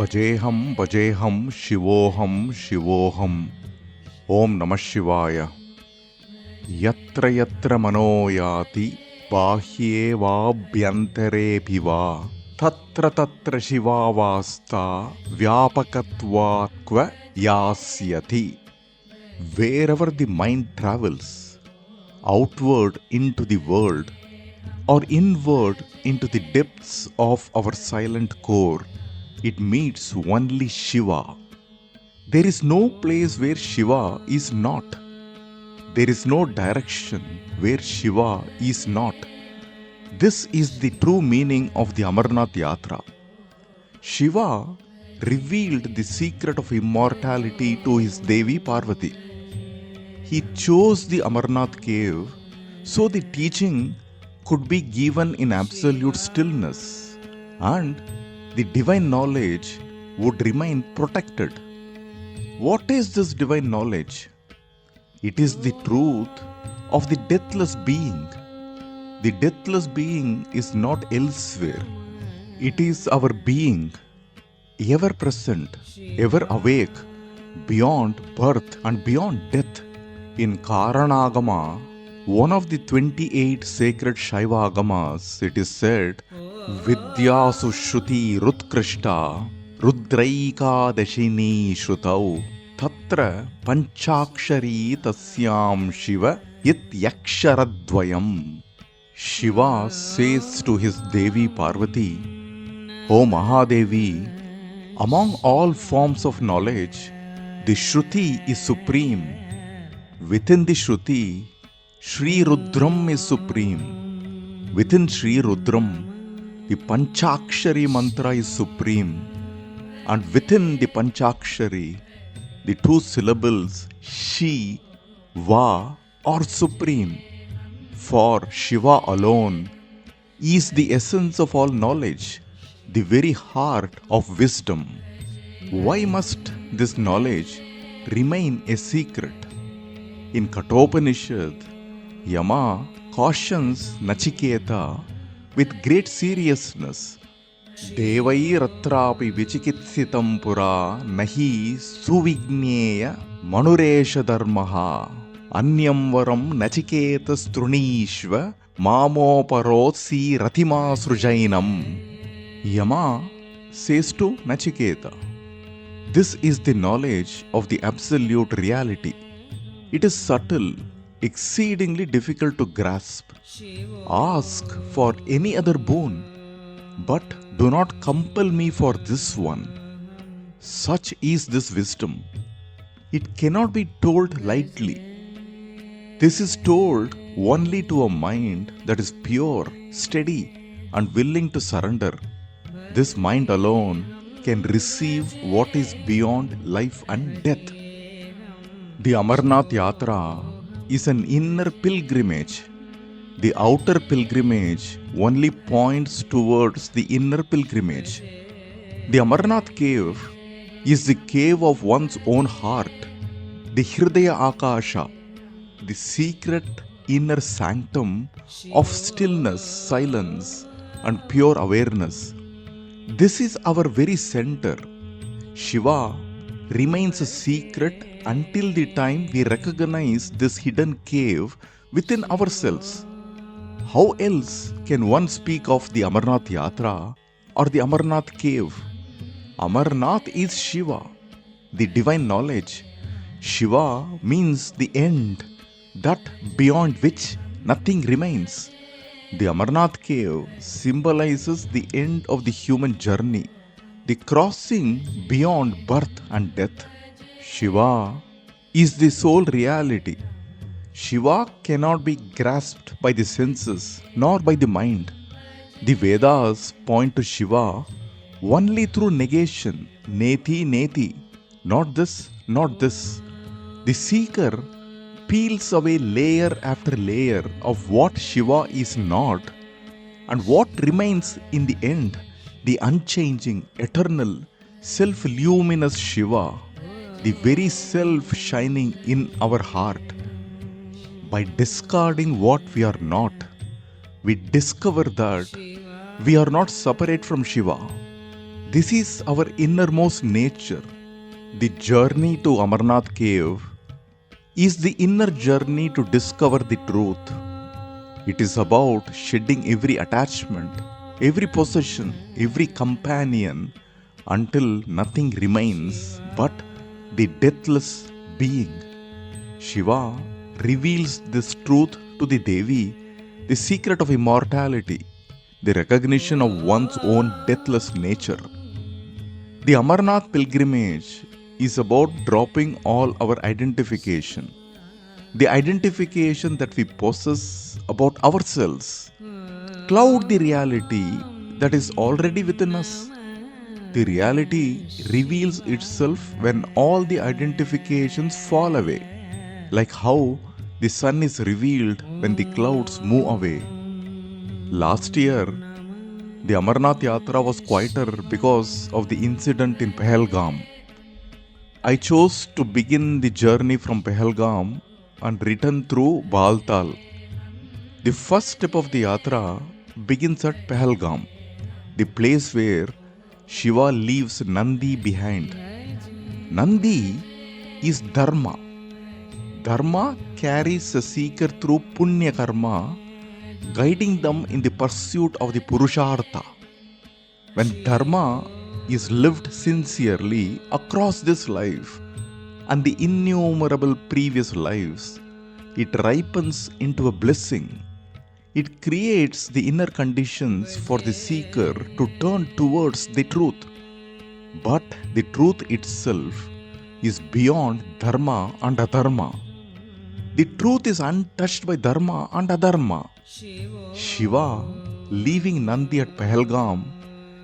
भजेहं शिवोऽहं ॐ नमः शिवाय। यत्र यत्र मनो याति बाह्ये वाभ्यन्तरेऽपि वा तत्र तत्र शिवावास्ता व्यापकत्वात् क्व यास्यति। Wherever the mind travels, outward into the world or inward into the depths of our silent core, it meets only Shiva. There is no place where Shiva is not. There is no direction where Shiva is not. This is the true meaning of the Amarnath Yatra. Shiva revealed the secret of immortality to his Devi Parvati. He chose the Amarnath cave so the teaching could be given in absolute stillness and the divine knowledge would remain protected. What is this divine knowledge? It is the truth of the deathless being. The deathless being is not elsewhere. It is our being, ever present, ever awake, beyond birth and beyond death. In Karanagama, one of the 28 sacred Shaiva Agamas, it is said, Vidyasu Shruti Rutkrishta Rudraika Dashini Shrutau Tatra Panchakshari Tasyam Shiva Yatyaksharadvayam. Shiva says to his Devi Parvati, O Mahadevi, among all forms of knowledge, the Shruti is supreme. Within the Shruti, Shri Rudram is supreme. Within Shri Rudram, the Panchakshari mantra is supreme. And within the Panchakshari, the two syllables Shi, Va are supreme. For Shiva alone is the essence of all knowledge, the very heart of wisdom. Why must this knowledge remain a secret? In Kathopanishad, Yama cautions Nachiketa with great seriousness. Devairatrapi vichikitsitam pura nahi suvigneya manuresha dharmaha anyam varam nachiketa strunishva mamoparotsi ratima srujainam. Yama says to Nachiketa, this is the knowledge of the absolute reality. It is subtle, exceedingly difficult to grasp. Ask for any other boon, but do not compel me for this one. Such is this wisdom. It cannot be told lightly. This is told only to a mind that is pure, steady, and willing to surrender. This mind alone can receive what is beyond life and death. The Amarnath Yatra is an inner pilgrimage. The outer pilgrimage only points towards the inner pilgrimage. The Amarnath cave is the cave of one's own heart, the Hridaya Akasha, the secret inner sanctum of stillness, silence, and pure awareness. This is our very center. Shiva remains a secret until the time we recognize this hidden cave within ourselves. How else can one speak of the Amarnath Yatra or the Amarnath cave? Amarnath is Shiva, the divine knowledge. Shiva means the end, that beyond which nothing remains. The Amarnath cave symbolizes the end of the human journey, the crossing beyond birth and death. Shiva is the sole reality. Shiva cannot be grasped by the senses nor by the mind. The Vedas point to Shiva only through negation, neti neti, not this, not this. The seeker peels away layer after layer of what Shiva is not, and what remains in the end, the unchanging, eternal, self-luminous Shiva, the very self shining in our heart. By discarding what we are not, we discover that we are not separate from Shiva. This is our innermost nature. The journey to Amarnath cave is the inner journey to discover the truth. It is about shedding every attachment, every possession, every companion until nothing remains but the deathless being. Shiva reveals this truth to the Devi, the secret of immortality, the recognition of one's own deathless nature. The Amarnath pilgrimage is about dropping all our identification, the identification that we possess about ourselves, cloud the reality that is already within us. The reality reveals itself when all the identifications fall away, like how the sun is revealed when the clouds move away. Last year, the Amarnath Yatra was quieter because of the incident in Pahalgam. I chose to begin the journey from Pahalgam and return through Baltal. The first step of the Yatra begins at Pahalgam, the place where Shiva leaves Nandi behind. Nandi is Dharma. Dharma carries a seeker through Punya Karma, guiding them in the pursuit of the Purushartha. When Dharma is lived sincerely across this life and the innumerable previous lives, it ripens into a blessing. It creates the inner conditions for the seeker to turn towards the truth. But the truth itself is beyond Dharma and Adharma. The truth is untouched by Dharma and Adharma. Shiva, leaving Nandi at Pahalgam,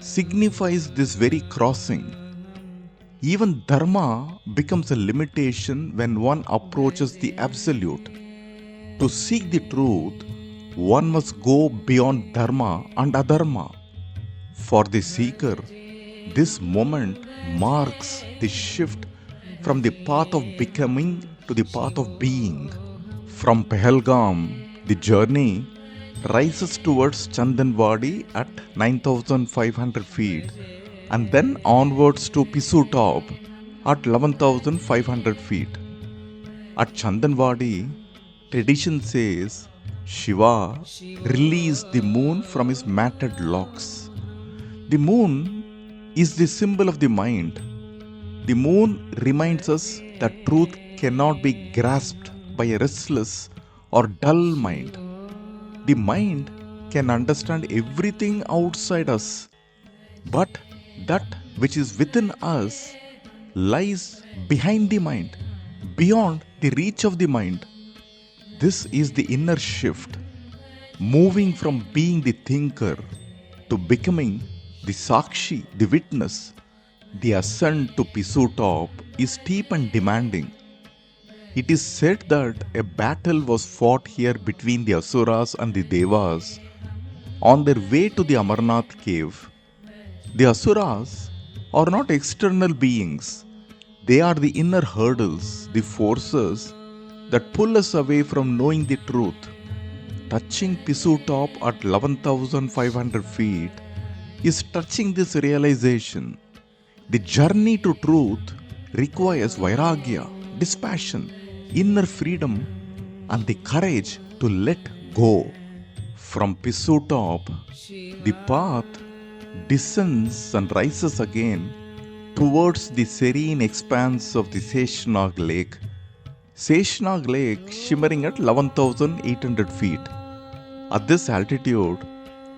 signifies this very crossing. Even Dharma becomes a limitation when one approaches the Absolute. To seek the truth, one must go beyond Dharma and Adharma. For the seeker, this moment marks the shift from the path of becoming to the path of being. From Pahalgam, the journey rises towards Chandanwadi at 9,500 feet and then onwards to Pisu top at 11,500 feet. At Chandanwadi, tradition says Shiva released the moon from his matted locks. The moon is the symbol of the mind. The moon reminds us that truth cannot be grasped by a restless or dull mind. The mind can understand everything outside us, but that which is within us lies behind the mind, beyond the reach of the mind. This is the inner shift, moving from being the thinker to becoming the Sakshi, the witness. The ascent to Pisu top is steep and demanding. It is said that a battle was fought here between the Asuras and the Devas on their way to the Amarnath cave. The Asuras are not external beings. They are the inner hurdles, the forces that pull us away from knowing the truth. Touching Pisu top at 11,500 feet is touching this realization. The journey to truth requires vairagya, dispassion, inner freedom, and the courage to let go. From Pisu top, the path descends and rises again towards the serene expanse of the Seshnag lake. Seshnag lake shimmering at 11,800 feet. At this altitude,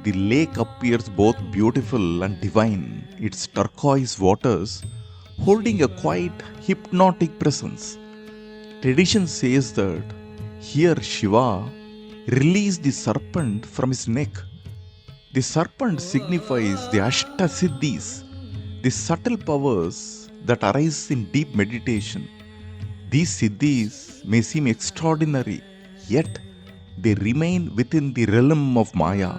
the lake appears both beautiful and divine, its turquoise waters holding a quiet, hypnotic presence. Tradition says that here Shiva released the serpent from his neck. The serpent signifies the Ashta Siddhis, the subtle powers that arise in deep meditation. These Siddhis may seem extraordinary, yet they remain within the realm of Maya,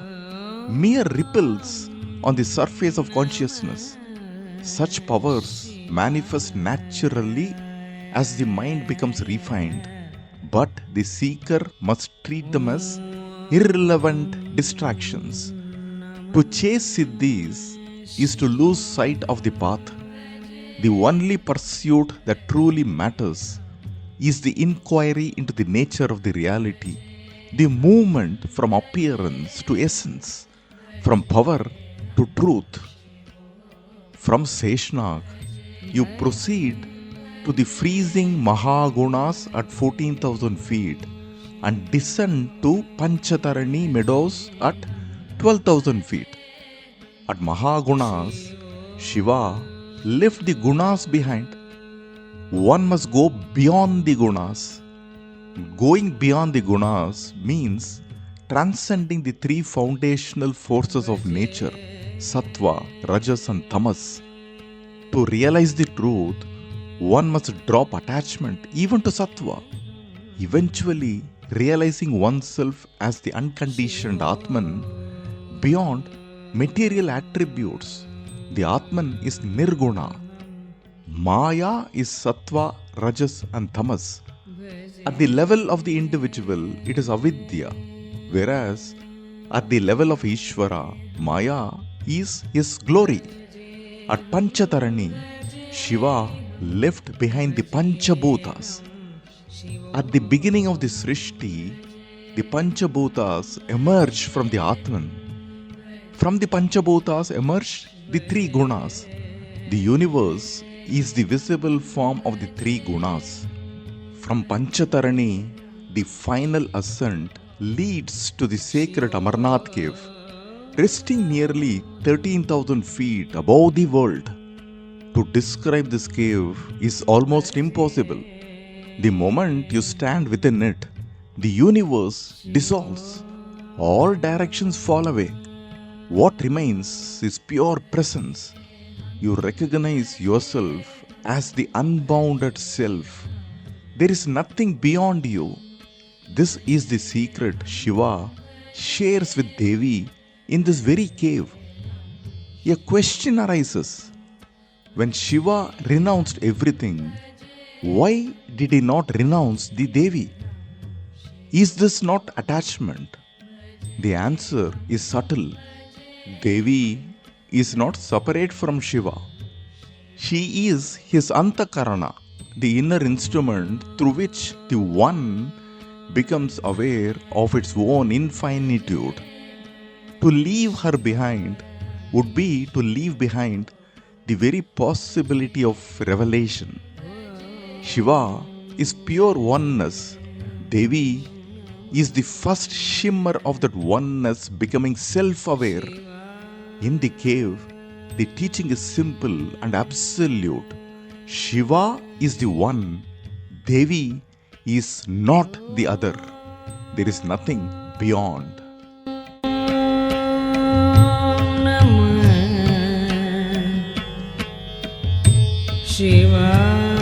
mere ripples on the surface of consciousness. Such powers manifest naturally as the mind becomes refined, but the seeker must treat them as irrelevant distractions. To chase siddhis is to lose sight of the path. The only pursuit that truly matters is the inquiry into the nature of the reality, the movement from appearance to essence, from power to truth. From Seshnag, you proceed to the freezing Mahagunas at 14,000 feet and descend to Panchatarani meadows at 12,000 feet. At Mahagunas, Shiva left the Gunas behind. One must go beyond the Gunas. Going beyond the Gunas means transcending the three foundational forces of nature, Sattva, Rajas and Tamas. To realize the truth, one must drop attachment even to Sattva, eventually realizing oneself as the unconditioned Atman beyond material attributes. The Atman is Nirguna. Maya is Sattva, Rajas and Tamas. At the level of the individual, it is Avidya, whereas at the level of Ishvara, Maya is his glory. At Panchatarani, Shiva left behind the Panchabhutas. At the beginning of the Srishti, the Panchabhutas emerged from the Atman. From the Panchabhutas emerged the three Gunas. The universe is the visible form of the three Gunas. From Panchatarani, the final ascent leads to the sacred Amarnath cave, resting nearly 13,000 feet above the world. To describe this cave is almost impossible. The moment you stand within it, the universe dissolves. All directions fall away. What remains is pure presence. You recognize yourself as the unbounded self. There is nothing beyond you. This is the secret Shiva shares with Devi in this very cave. A question arises. When Shiva renounced everything, why did he not renounce the Devi? Is this not attachment? The answer is subtle. Devi is not separate from Shiva. She is his Antakarana, the inner instrument through which the One becomes aware of its own infinitude. To leave her behind would be to leave behind the very possibility of revelation. Shiva is pure oneness. Devi is the first shimmer of that oneness becoming self-aware. In the cave, the teaching is simple and absolute. Shiva is the one. Devi is not the other. There is nothing beyond. Shiva